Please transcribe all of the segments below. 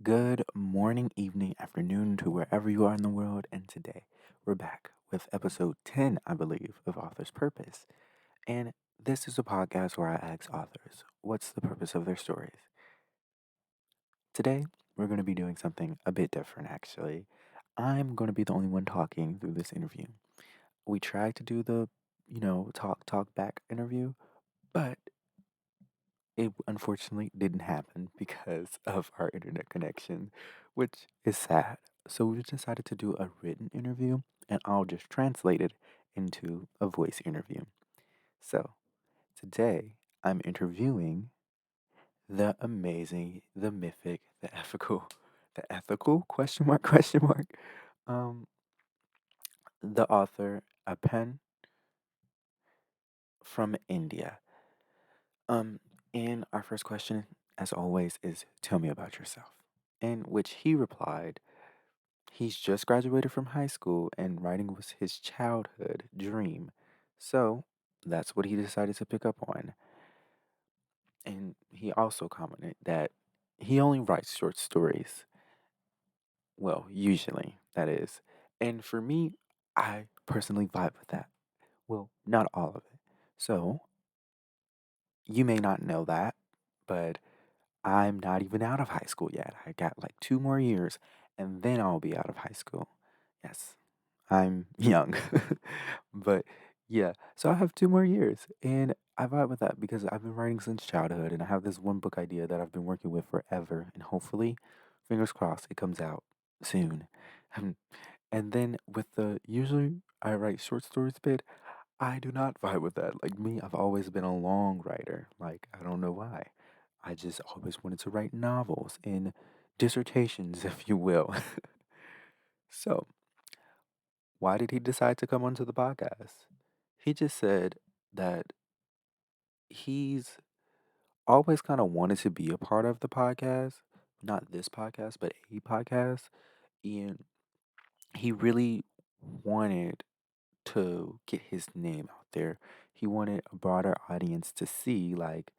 Good morning, evening, afternoon to wherever you are in the world. And today we're back with episode 10, I believe, of Author's Purpose. And this is a podcast where I ask authors, what's the purpose of their stories? Today, we're going to be doing something a bit different, actually. I'm going to be the only one talking through this interview. We tried to do the, talk back interview, but it unfortunately didn't happen because of our internet connection, which is sad. So we decided to do a written interview and I'll just translate it into a voice interview. So today I'm interviewing the amazing, the mythic, the ethical question mark question mark, um, the author Apen from India. Um, and our first question, as always, is tell me about yourself. In which he replied, he's just graduated from high school and writing was his childhood dream. So that's what he decided to pick up on. And he also commented that he only writes short stories. Well, usually, that is. And for me, I personally vibe with that. Well, not all of it. So you may not know that, but I'm not even out of high school yet. I got like 2 more years and then I'll be out of high school. Yes, I'm young. But yeah, so I have 2 more years and I vibe with that because I've been writing since childhood and I have this one book idea that I've been working with forever and hopefully, fingers crossed, it comes out soon. Um, And then with the usually I write short stories bit, I do not vibe with that. Like me, I've always been a long writer. Like, I don't know why. I just always wanted to write novels and dissertations, if you will. So, why did he decide to come onto the podcast? He just said that he's always kind of wanted to be a part of the podcast, not this podcast, but a podcast. And he really wanted to get his name out there. He wanted a broader audience to see like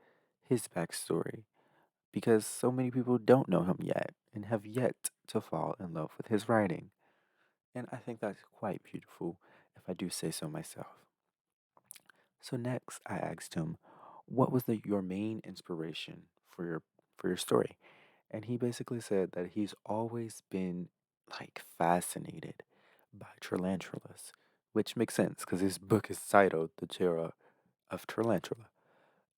his backstory because so many people don't know him yet and have yet to fall in love with his writing. And I think that's quite beautiful if I do say so myself. So next I asked him, what was your main inspiration for your story? And he basically said that he's always been like fascinated by tarantulas, which makes sense because his book is titled The Terror of Tarantula.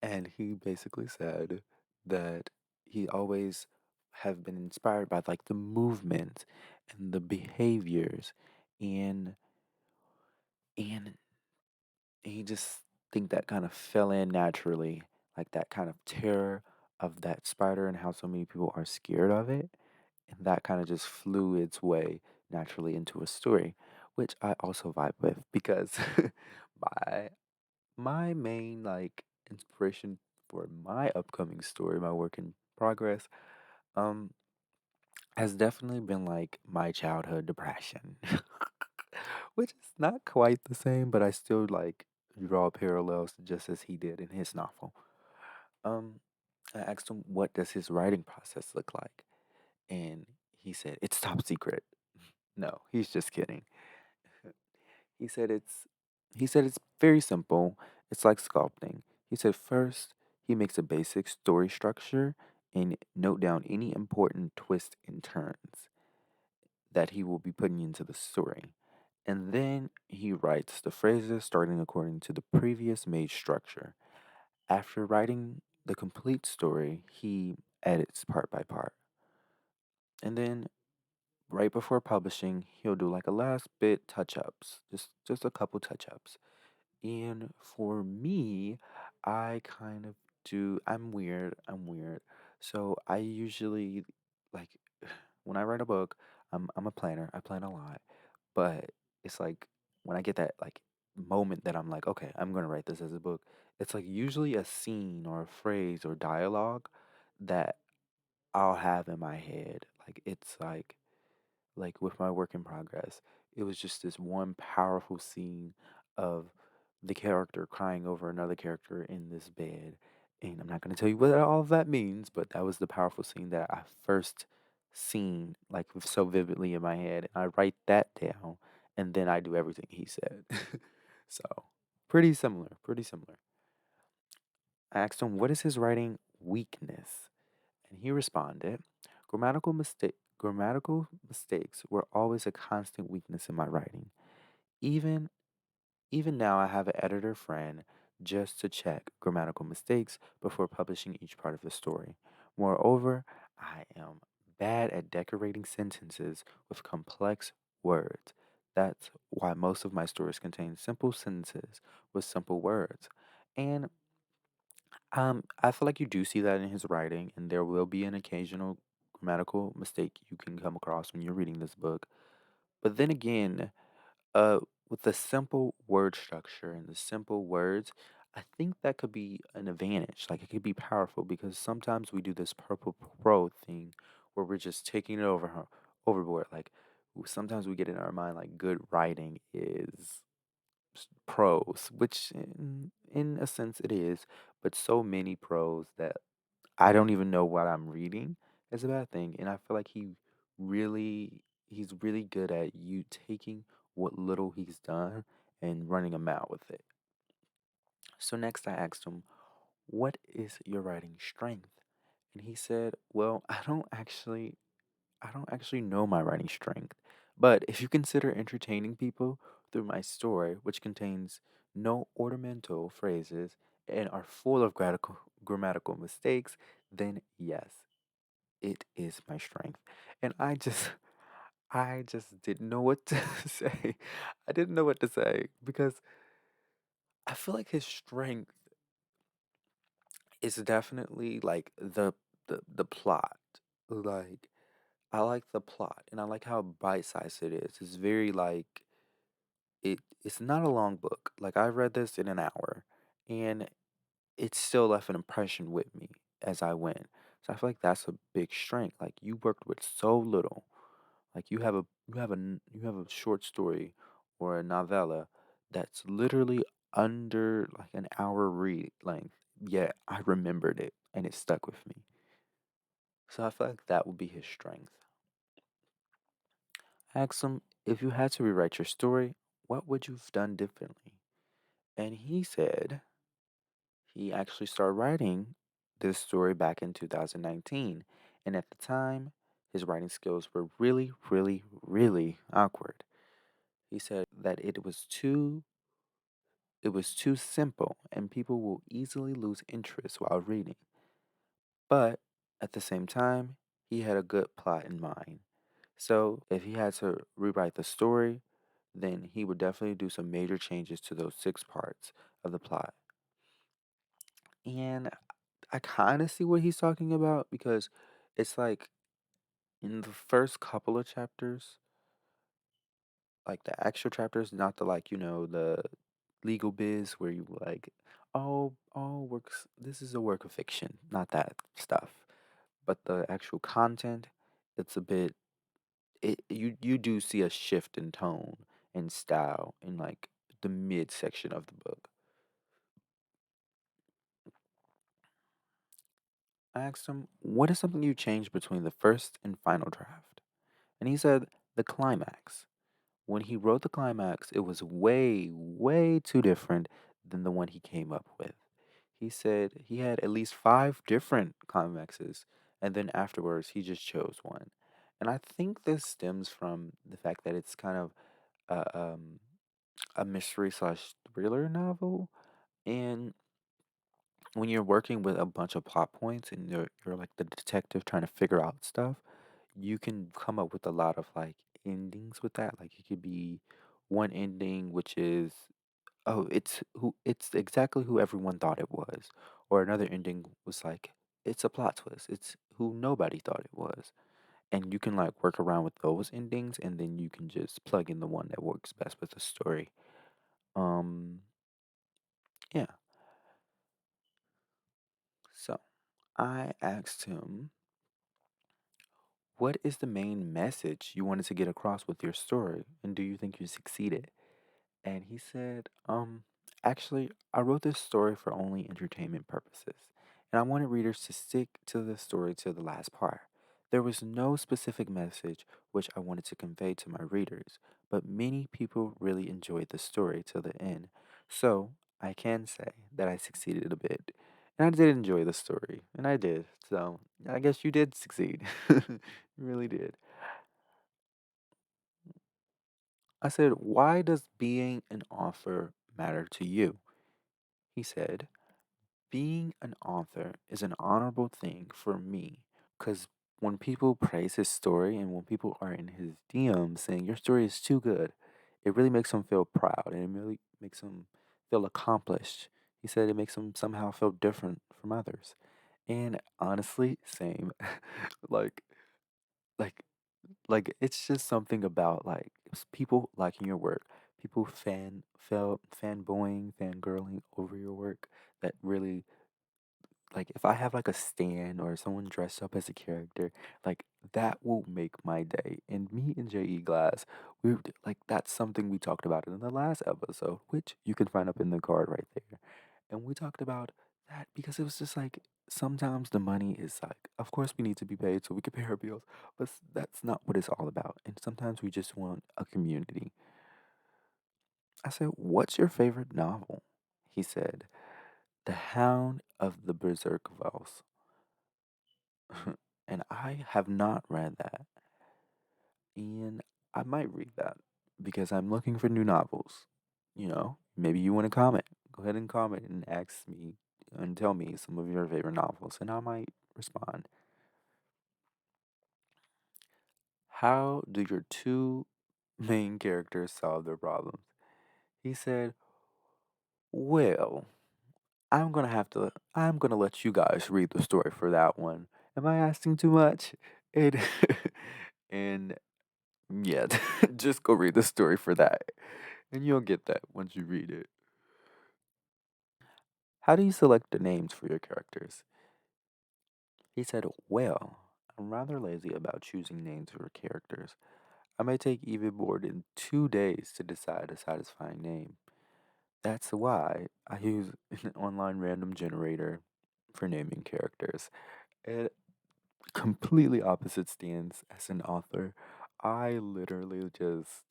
And he basically said that he always have been inspired by like the movement and the behaviors and and he just think that kind of fell in naturally, like that kind of terror of that spider and how so many people are scared of it. And that kind of just flew its way naturally into a story, which I also vibe with because my my main like inspiration for my upcoming story, my work in progress, um, has definitely been like my childhood depression. Which is not quite the same, but I still like draw parallels just as he did in his novel. Um, I asked him what does his writing process look like, and he said it's top secret. No, he's just kidding. He said it's very simple. It's like sculpting. He said first he makes a basic story structure and note down any important twists and turns that he will be putting into the story. And then he writes the phrases starting according to the previous made structure. After writing the complete story, he edits part by part. And then right before publishing, he'll do like a last bit touch-ups, just a couple touch-ups. And for me, I kind of do I'm weird. So I usually like when I write a book, I'm a planner. I plan a lot. But it's like when I get that like moment that I'm like, okay, I'm gonna write this as a book, it's like usually a scene or a phrase or dialogue that I'll have in my head. Like it's like with my work in progress, it was just this one powerful scene of the character crying over another character in this bed. And I'm not going to tell you what all of that means, but that was the powerful scene that I first scene like so vividly in my head. And I write that down and then I do everything he said. So pretty similar, pretty similar. I asked him, what is his writing weakness? And he responded, grammatical mistakes were always a constant weakness in my writing. Even Even now, I have an editor friend just to check grammatical mistakes before publishing each part of the story. Moreover, I am bad at decorating sentences with complex words. That's why most of my stories contain simple sentences with simple words. And I feel like you do see that in his writing, and there will be an occasional grammatical mistake you can come across when you're reading this book. But then again, uh, with the simple word structure and the simple words, I think that could be an advantage. Like it could be powerful because sometimes we do this purple pro thing where we're just taking it overboard. Like sometimes we get in our mind like good writing is prose, which in a sense it is, but so many prose that I don't even know what I'm reading is a bad thing. And I feel like he's really good at you taking what little he's done and running a mile with it. So next I asked him, what is your writing strength? And he said, well, I don't actually know my writing strength. But if you consider entertaining people through my story, which contains no ornamental phrases and are full of grammatical mistakes, then yes, it is my strength. And I just didn't know what to say. I didn't know what to say because I feel like his strength is definitely like the plot. Like I like the plot and I like how bite-sized it is. It's very like it's not a long book. Like I read this in an hour and it still left an impression with me as I went. So I feel like that's a big strength. Like you worked with so little. Like you have a short story or a novella that's literally under like an hour read length. Yet I remembered it and it stuck with me. So I feel like that would be his strength. I asked him, if you had to rewrite your story, what would you've done differently? And he said he actually started writing this story back in 2019. And at the time, his writing skills were really, really, really awkward. He said that it was too simple and people will easily lose interest while reading. But at the same time, he had a good plot in mind. So if he had to rewrite the story, then he would definitely do some major changes to those six parts of the plot. And I kind of see what he's talking about because it's like in the first couple of chapters, like the actual chapters, not the like, the legal biz where you like, oh, works, this is a work of fiction, not that stuff. But the actual content, it's a bit, you do see a shift in tone and style in like the mid section of the book. I asked him, what is something you changed between the first and final draft? And he said, the climax. When he wrote the climax, it was way, way too different than the one he came up with. He said he had at least five different climaxes, and then afterwards he just chose one. And I think this stems from the fact that it's kind of a mystery slash thriller novel. And when you're working with a bunch of plot points and you're like the detective trying to figure out stuff, you can come up with a lot of like endings with that. Like it could be one ending which is, oh, it's exactly who everyone thought it was. Or another ending was like it's a plot twist. It's who nobody thought it was. And you can like work around with those endings and then you can just plug in the one that works best with the story. Um yeah. So I asked him, what is the main message you wanted to get across with your story? And do you think you succeeded? And he said, actually, I wrote this story for only entertainment purposes. And I wanted readers to stick to the story to the last part. There was no specific message which I wanted to convey to my readers, but many people really enjoyed the story till the end. So I can say that I succeeded a bit. And I did enjoy the story, and I did. So I guess you did succeed. You really did. I said, "Why does being an author matter to you?" He said, "Being an author is an honorable thing for me because when people praise his story and when people are in his DMs saying your story is too good, it really makes him feel proud and it really makes him feel accomplished." He said it makes him somehow feel different from others. And honestly, same. like, like it's just something about people liking your work, people fanboying, fangirling over your work that really like if I have like a stand or someone dressed up as a character, like that will make my day. And me and J.E. Glass, like that's something we talked about in the last episode, which you can find up in the card right there. And we talked about that because it was just like sometimes the money is like, of course we need to be paid so we can pay our bills, but that's not what it's all about. And sometimes we just want a community. I said, "What's your favorite novel?" He said, "The Hound of the Berserk Vows." And I have not read that. And I might read that because I'm looking for new novels. Maybe you want to comment. Go ahead and comment and ask me and tell me some of your favorite novels, and I might respond. How do your two main characters solve their problems? He said, "Well, I'm gonna let you guys read the story for that one. Am I asking too much?" And and yeah, just go read the story for that. And you'll get that once you read it. How do you select the names for your characters? He said, "Well, I'm rather lazy about choosing names for characters. I may take even more than 2 days to decide a satisfying name. That's why I use an online random generator for naming characters." And completely opposite stance as an author. I literally just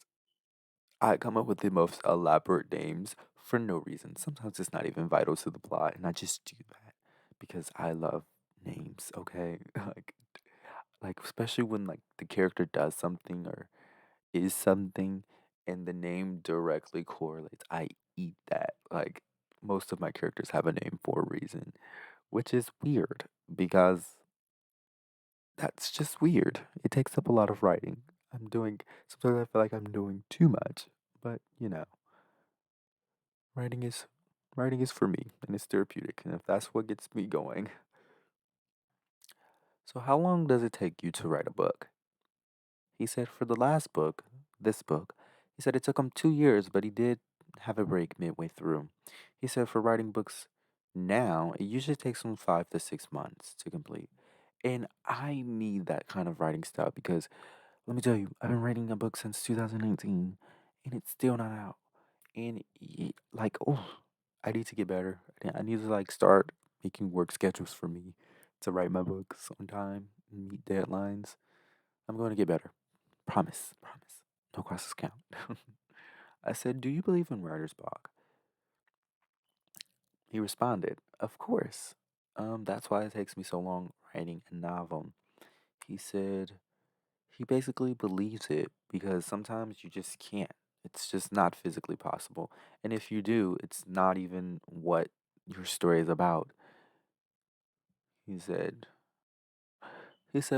I come up with the most elaborate names for no reason. Sometimes it's not even vital to the plot, and I just do that because I love names, okay? like especially when like the character does something or is something and the name directly correlates. I eat that. Like most of my characters have a name for a reason, which is weird because that's just weird. It takes up a lot of writing. Sometimes I feel like I'm doing too much, but writing is writing is for me and it's therapeutic, and if that's what gets me going. So how long does it take you to write a book? He said for the last book, this book, he said it took him 2 years, but he did have a break midway through. He said for writing books now, it usually takes him 5 to 6 months to complete. And I need that kind of writing style because let me tell you, I've been writing a book since 2019 and it's still not out. And like, oh, I need to get better. I need to like start making work schedules for me to write my books on time and meet deadlines. I'm going to get better. Promise, promise. No crosses count. I said, "Do you believe in writer's block?" He responded, "Of course. That's why it takes me so long writing a novel." He said he basically believes it because sometimes you just can't. It's just not physically possible. And if you do, it's not even what your story is about. He said,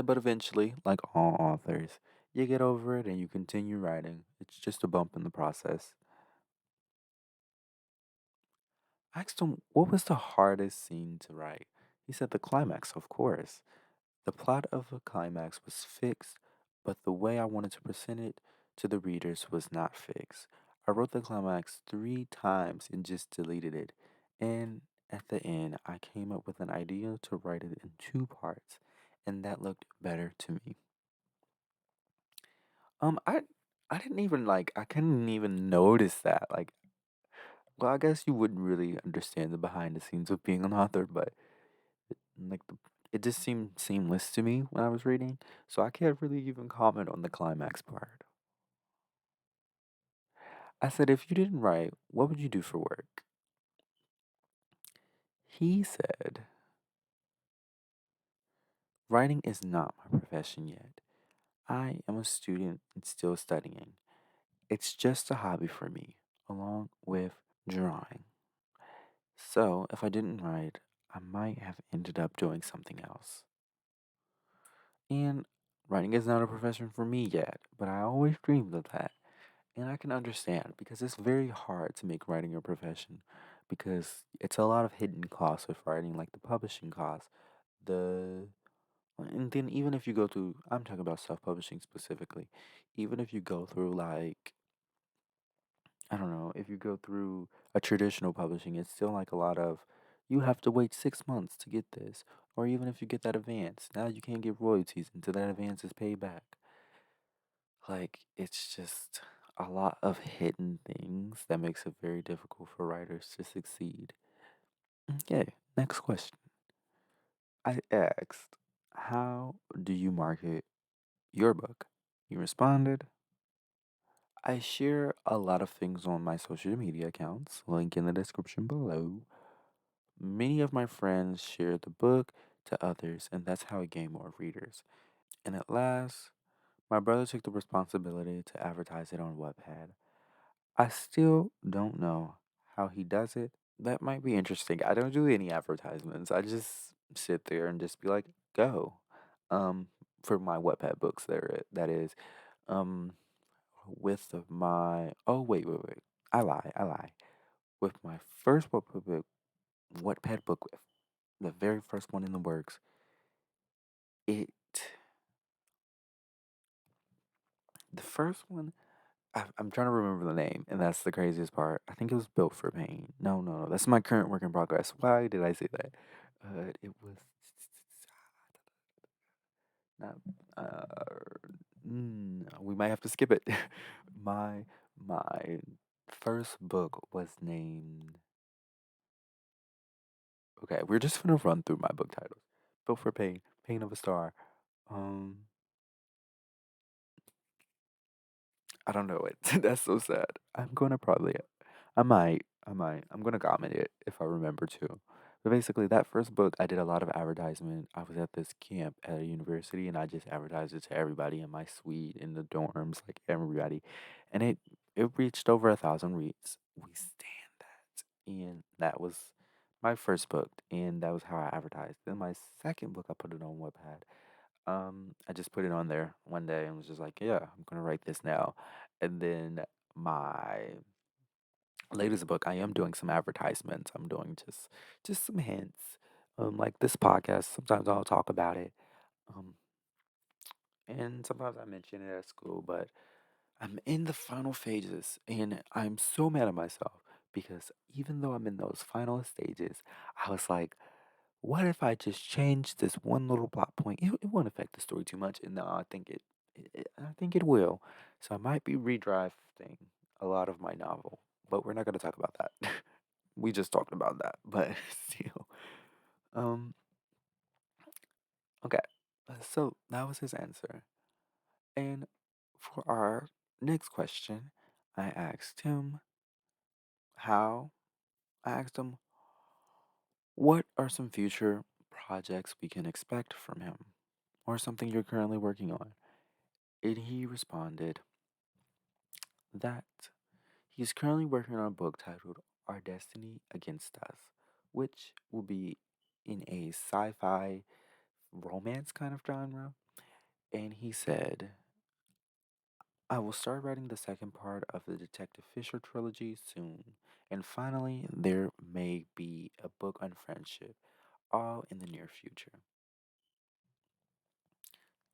but eventually, like all authors, you get over it and you continue writing. It's just a bump in the process. I asked him, what was the hardest scene to write? He said, the climax, of course. The plot of a climax was fixed, but the way I wanted to present it to the readers was not fixed. I wrote the climax 3 times and just deleted it. And at the end, I came up with an idea to write it in 2 parts, and that looked better to me. Um, I I didn't even I couldn't even notice that. I guess you wouldn't really understand the behind the scenes of being an author, but like It just seemed seamless to me when I was reading, so I can't really even comment on the climax part. I said, if you didn't write, what would you do for work? He said, writing is not my profession yet. I am a student and still studying. It's just a hobby for me, along with drawing. So, if I didn't write, I might have ended up doing something else. And writing is not a profession for me yet, but I always dreamed of that. And I can understand because it's very hard to make writing your profession because it's a lot of hidden costs with writing, like the publishing costs, the and then even if you go through, I'm talking about self-publishing specifically, even if you go through like I don't know, if you go through a traditional publishing, it's still like a lot of you have to wait 6 months to get this, or even if you get that advance, now you can't get royalties until that advance is paid back. Like, it's just a lot of hidden things that makes it very difficult for writers to succeed. Okay, next question. I asked, how do you market your book? You responded, I share a lot of things on my social media accounts, link in the description below. Many of my friends share the book to others, and that's how I gain more readers. And at last, my brother took the responsibility to advertise it on Wattpad. I still don't know how he does it. That might be interesting. I don't do any advertisements. I just sit there and just be like, go. Um, for my Wattpad books, that is. Um, with my wait. I lie. With my first Wattpad book, the very first one in the works, it the first one I'm trying to remember the name, and that's the craziest part. I think it was Built for Pain. No. That's my current work in progress. Why did I say that? It was not. We might have to skip it. my my first book was named. Okay, we're just gonna run through my book titles. Built for Pain, Pain of a Star. Um, I don't know it. That's so sad. I'm gonna probably I'm gonna comment it if I remember to. But basically, that first book, I did a lot of advertisement. I was at this camp at a university, and I just advertised it to everybody in my suite, in the dorms, like everybody, and it reached over 1,000 reads. We stand that, and that was my first book, and that was how I advertised. Then my second book, I put it on Wattpad. I just put it on there one day and was just like, yeah, I'm gonna write this now. And then my latest book, I am doing some advertisements. I'm doing just some hints. Like this podcast, sometimes I'll talk about it. Um, and sometimes I mention it at school, but I'm in the final phases and I'm so mad at myself because even though I'm in those final stages, I was like, what if I just change this one little plot point? It won't affect the story too much, and no, I think it will. So I might be redrafting a lot of my novel, but we're not going to talk about that. We just talked about that, but still. Um. Okay. So that was his answer, and for our next question, I asked him how. I asked him what are some future projects we can expect from him, or something you're currently working on. And he responded that he is currently working on a book titled Our Destiny Against Us, which will be in a sci fi romance kind of genre. And he said, I will start writing the second part of the Detective Fisher trilogy soon. And finally, there may be a book on friendship, all in the near future.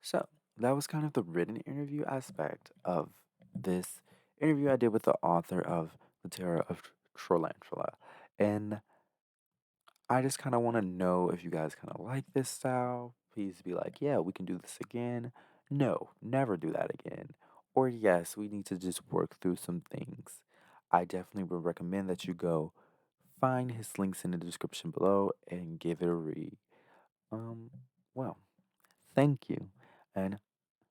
So that was kind of the written interview aspect of this interview I did with the author of The Terror of Tarantula. And I just kind of want to know if you guys kind of like this style. Please be like, yeah, we can do this again. No, never do that again. Or yes, we need to just work through some things. I definitely would recommend that you go find his links in the description below and give it a read. Um, well, thank you, and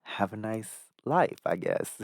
have a nice life, I guess.